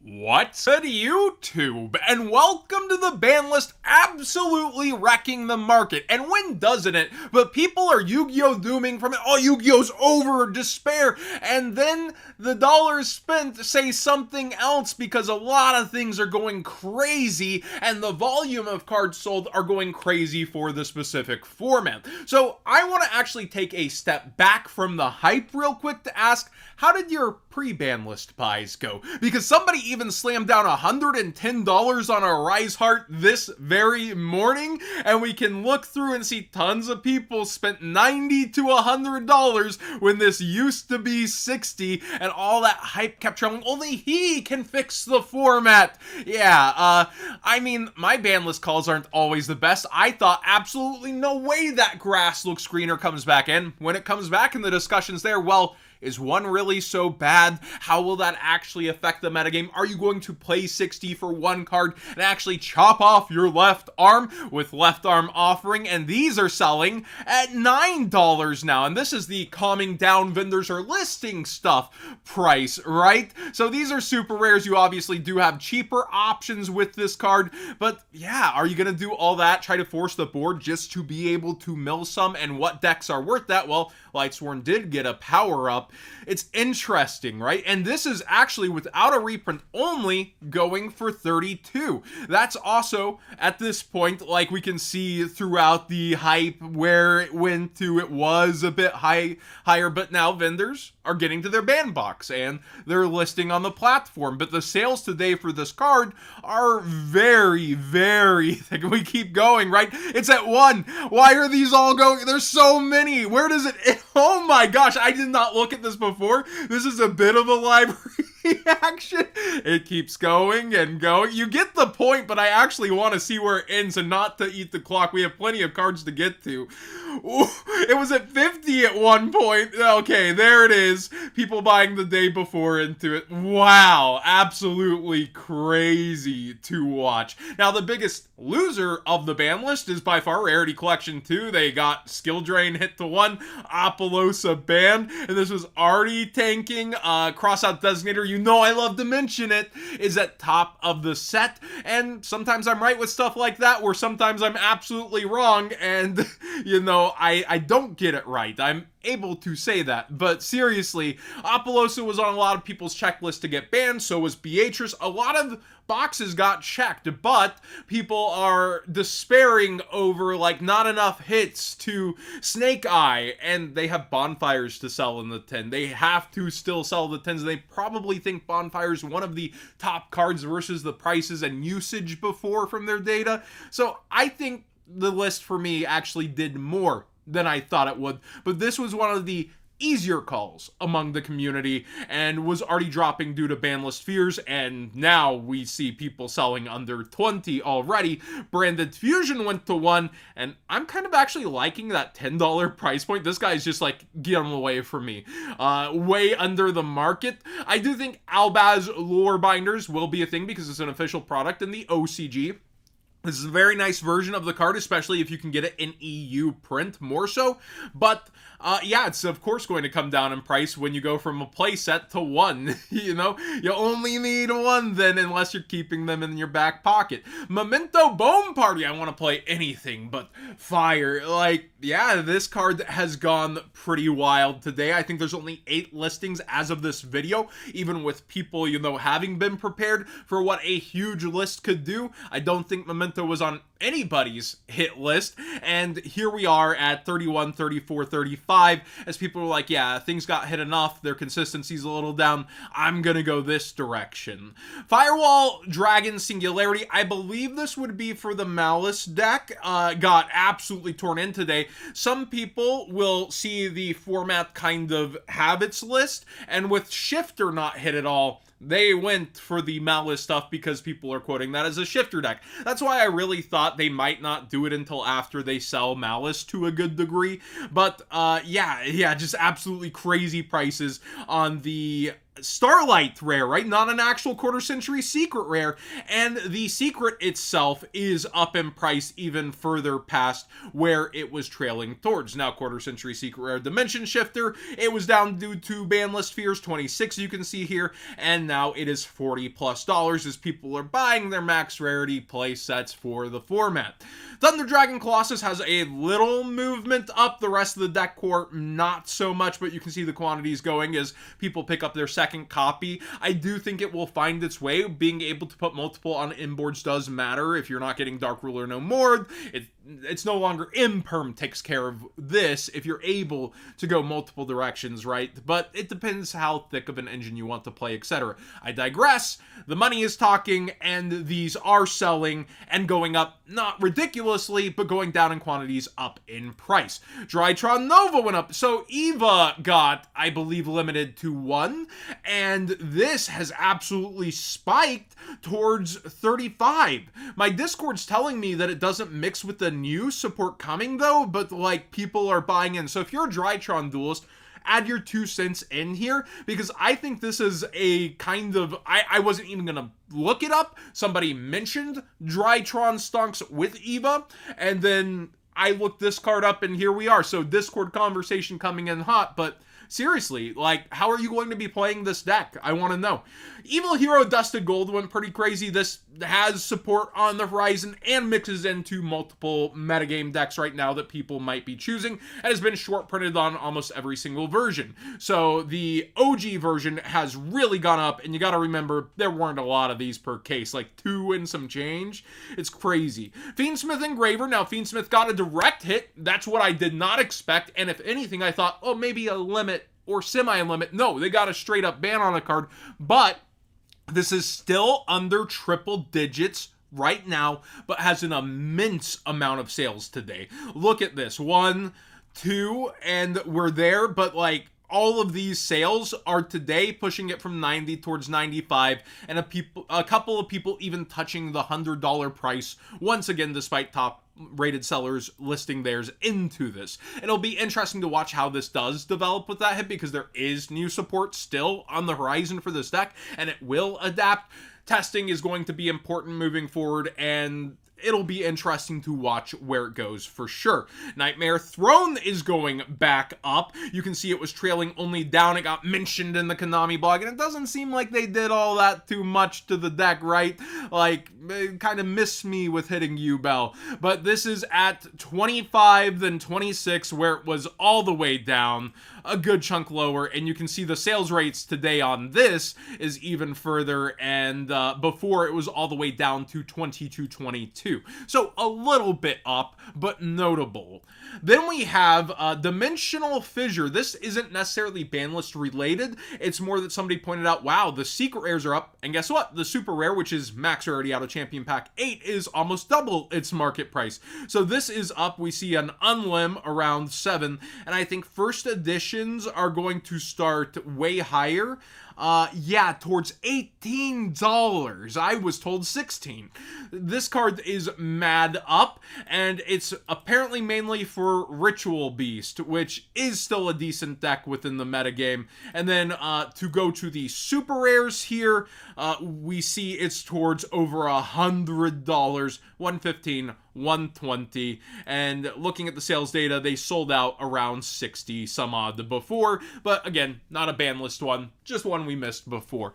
What's good, YouTube? And welcome to the Banlist, absolutely wrecking the market. And when doesn't it? But people are Yu-Gi-Oh! Dooming from it. Oh, Yu-Gi-Oh's over, despair. And then the dollars spent say something else because a lot of things are going crazy and the volume of cards sold are going crazy for the specific format. So I want to actually take a step back from the hype real quick to ask, how did your pre-Banlist buys go? Because somebody even slammed down $110 on a Rise Heart this very morning, and we can look through and see tons of people spent $90 to $100 when this used to be $60, and all that hype kept traveling. Only he can fix the format. Yeah, I mean, my Banlist calls aren't always the best. I thought absolutely no way that grass looks greener comes back in. When it comes back in the discussions there, well, is one really so bad? How will that actually affect the metagame? Are you going to play 60 for one card and actually chop off your left arm with left arm offering? And these are selling at $9 now. And this is the calming down vendors are listing stuff price, right? So these are super rares. You obviously do have cheaper options with this card. But yeah, are you going to do all that? Try to force the board just to be able to mill some? And what decks are worth that? Well, Lightsworn did get a power up. It's interesting, right? And this is actually without a reprint only going for 32. That's also at this point, like we can see throughout the hype where it went to, it was a bit higher, but now vendors are getting to their ban box and they're listing on the platform. But the sales today for this card are very, very thick. We keep going, right? It's at 1. Why are these all going? There's so many. Where does it? Oh my gosh, I did not look at this before. This is a bit of a library action. It keeps going and going. You get the point, but I actually want to see where it ends and not to eat the clock. We have plenty of cards to get to. Ooh, it was at 50 at one point. Okay, there it is. People buying the day before into it. Wow, absolutely crazy to watch. Now, the biggest loser of the ban list is by far Rarity Collection 2. They got Skill Drain hit to 1, Apollosa banned, and this was already tanking. Crossout Designator, you know I love to mention it, is at top of the set, and sometimes I'm right with stuff like that, where sometimes I'm absolutely wrong, and, you know, I don't get it right. I'm able to say that, but seriously, Apollosa was on a lot of people's checklist to get banned, so was Beatrice. A lot of boxes got checked, but people are despairing over, like, not enough hits to Snake Eye, and they have Bonfires to sell in the 10. They have to still sell the 10s. They probably think Bonfire is one of the top cards versus the prices and usage before from their data. So I think the list for me actually did more than I thought it would, but this was one of the easier calls among the community and was already dropping due to banlist fears, and now we see people selling under 20 already. Branded Fusion went to 1, and I'm kind of actually liking that $10 price point. This guy's just like, get him away from me. Way under the market. I do think Albaz lore binders will be a thing because it's an official product in the OCG. This is a very nice version of the card, especially if you can get it in EU print, more so. But, yeah, it's of course going to come down in price when you go from a playset to 1. You know, you only need 1 then, unless you're keeping them in your back pocket. Memento Bone Party, I want to play anything but fire. Like, yeah, this card has gone pretty wild today. I think there's only 8 listings as of this video, even with people, you know, having been prepared for what a huge list could do. I don't think Memento was on anybody's hit list, and here we are at 31, 34, 35, as people were like, yeah, things got hit enough, their consistency's a little down, I'm gonna go this direction. Firewall Dragon Singularity, I believe this would be for the Malice deck, got absolutely torn in today. Some people will see the format kind of have its list, and with Shifter not hit at all, they went for the Malice stuff because people are quoting that as a Shifter deck. That's why I really thought they might not do it until after they sell Malice to a good degree. But, yeah, just absolutely crazy prices on the Starlight rare, right? Not an actual quarter century secret rare. And the secret itself is up in price even further past where it was trailing towards. Now, quarter century secret rare dimension shifter, it was down due to Banlist fears, 26 you can see here, and now it is $40+ as people are buying their max rarity play sets for the format. Thunder Dragon Colossus has a little movement up. The rest of the deck core, not so much, but you can see the quantities going as people pick up their second copy. I do think it will find its way. Being able to put multiple on inboards does matter. If you're not getting Dark Ruler no more, it's no longer imperm takes care of this if you're able to go multiple directions, right? But it depends how thick of an engine you want to play, etc. I digress. The money is talking, and these are selling and going up, not ridiculously, but going down in quantities, up in price. Drytron Nova went up, so Eva got, I believe, limited to 1, and this has absolutely spiked towards 35. My Discord's telling me that it doesn't mix with the new support coming though, but like people are buying in. So if you're a Drytron duelist, add your 2 cents in here, because I think this is a kind of, I wasn't even gonna look it up. Somebody mentioned Drytron stonks with Eva, and then I looked this card up and here we are. So Discord conversation coming in hot, but seriously, like, how are you going to be playing this deck? I want to know. Evil Hero Dusted Gold went pretty crazy. This has support on the horizon and mixes into multiple metagame decks right now that people might be choosing, and has been short printed on almost every single version. So the OG version has really gone up, and you got to remember there weren't a lot of these per case, like 2 and some change. It's crazy. Fiendsmith Engraver. Now, Fiendsmith got a direct hit. That's what I did not expect, and if anything, I thought, oh, maybe a limit or semi-limit. No, they got a straight up ban on a card, but this is still under triple digits right now, but has an immense amount of sales today. Look at this, 1, 2, and we're there, but like, all of these sales are today pushing it from 90 towards 95, and a couple of people even touching the $100 price once again, despite top rated sellers listing theirs into this. It'll be interesting to watch how this does develop with that hit, because there is new support still on the horizon for this deck, and it will adapt. Testing is going to be important moving forward, and it'll be interesting to watch where it goes for sure. Nightmare Throne is going back up. You can see it was trailing only down. It got mentioned in the Konami blog, and it doesn't seem like they did all that too much to the deck, right? Like, it kind of missed me with hitting you, Bell. But this is at 25, then 26, where it was all the way down, a good chunk lower, and you can see the sales rates today on this is even further, and before it was all the way down to 22. So a little bit up, but notable. Then we have Dimensional Fissure. This isn't necessarily Banlist related. It's more that somebody pointed out, wow, the secret rares are up, and guess what? The super rare, which is max rarity out of Champion Pack 8, is almost double its market price. So this is up. We see an unlim around 7, and I think first editions are going to start way higher. Yeah, towards $18. I was told 16. This card is mad up, and it's apparently mainly for Ritual Beast, which is still a decent deck within the metagame. And then to go to the super rares here, we see it's towards over $100, 115, 120, and looking at the sales data, they sold out around 60 some odd before, but again, not a ban list one, just one we missed before.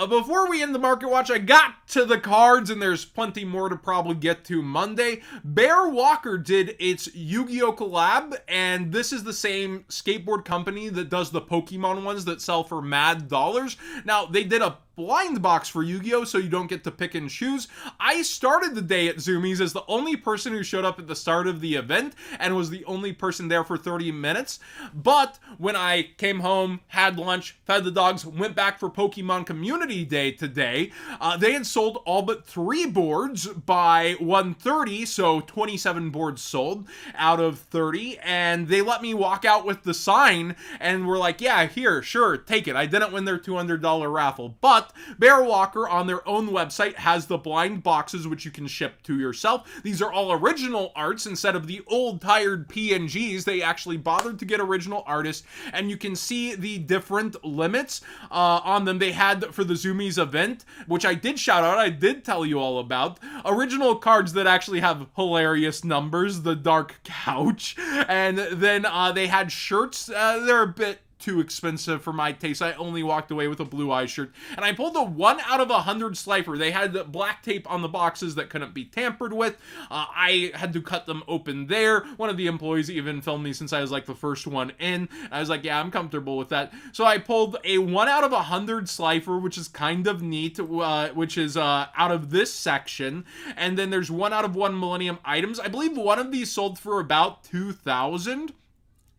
Before we end the market watch, I got to the cards, and there's plenty more to probably get to Monday. Bear Walker did its Yu-Gi-Oh! Collab, and this is the same skateboard company that does the Pokemon ones that sell for mad dollars. Now, they did a blind box for Yu-Gi-Oh! So you don't get to pick and choose. I started the day at Zoomies as the only person who showed up at the start of the event, and was the only person there for 30 minutes. But when I came home, had lunch, fed the dogs, went back for Pokemon Community Day today, they had sold all but 3 boards by 1:30, so 27 boards sold out of 30, and they let me walk out with the sign, and were like, yeah, here, sure, take it. I didn't win their $200 raffle, but But Bear Walker on their own website has the blind boxes which you can ship to yourself. These are all original arts instead of the old tired PNGs. They actually bothered to get original artists, and you can see the different limits on them. They had for the Zoomies event, which I did shout out, I did tell you all about, original cards that actually have hilarious numbers, the Dark Couch, and then they had shirts. They're a bit too expensive for my taste. I only walked away with a Blue Eyes shirt, and I pulled a 1 out of 100 Slifer. They had black tape on the boxes that couldn't be tampered with. I had to cut them open there. One of the employees even filmed me since I was like the first one in. I was like, yeah, I'm comfortable with that. So I pulled a 1 out of 100 Slifer, which is kind of neat, which is out of this section. And then there's 1 out of 1 Millennium items. I believe one of these sold for about 2,000.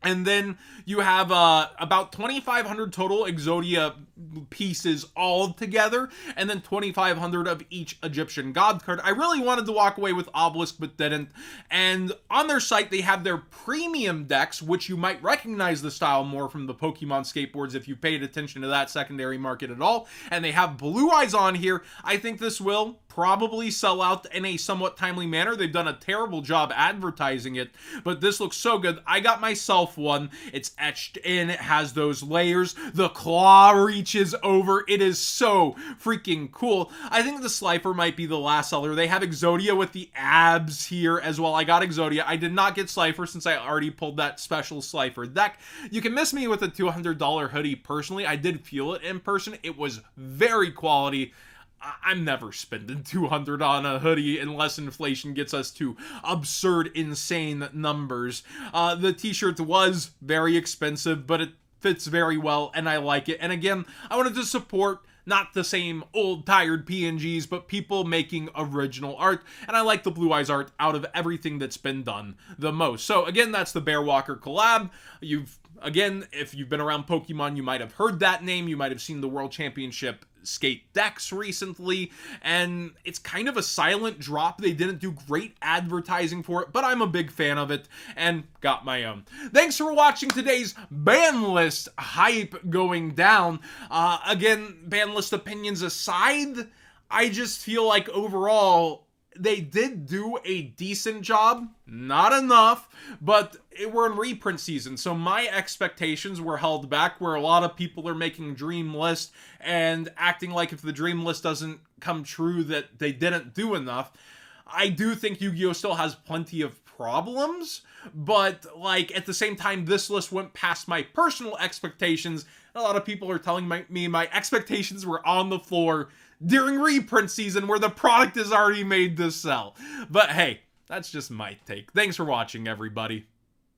And then you have about 2,500 total Exodia pieces all together, and then 2,500 of each Egyptian god card. I really wanted to walk away with Obelisk, but didn't. And on their site, they have their premium decks, which you might recognize the style more from the Pokemon skateboards if you paid attention to that secondary market at all. And they have Blue Eyes on here. I think this will probably sell out in a somewhat timely manner. They've done a terrible job advertising it, but this looks so good. I got myself one. It's etched in. It has those layers. The claw reaches over. It is so freaking cool. I think the Slifer might be the last seller. They have Exodia with the abs here as well. I got Exodia. I did not get Slifer since I already pulled that special Slifer deck. You can miss me with a $200 hoodie personally. I did feel it in person. It was very quality. I'm never spending $200 on a hoodie unless inflation gets us to absurd, insane numbers. The t-shirt was very expensive, but it fits very well, and I like it. And again, I wanted to support not the same old tired PNGs, but people making original art. And I like the Blue Eyes art out of everything that's been done the most. So again, that's the Bear Walker collab. Again, if you've been around Pokemon, you might have heard that name. You might have seen the World Championship skate decks recently, and it's kind of a silent drop. They didn't do great advertising for it, but I'm a big fan of it and got my own. Thanks for watching today's Banlist hype going down. Again, Banlist opinions aside, I just feel like overall they did do a decent job. Not enough, but we're in reprint season, so my expectations were held back, where a lot of people are making dream list and acting like if the dream list doesn't come true that they didn't do enough. I do think Yu-Gi-Oh! Still has plenty of problems, but like at the same time, this list went past my personal expectations. A lot of people are telling me my expectations were on the floor during reprint season where the product is already made to sell. But hey, that's just my take. Thanks for watching, everybody.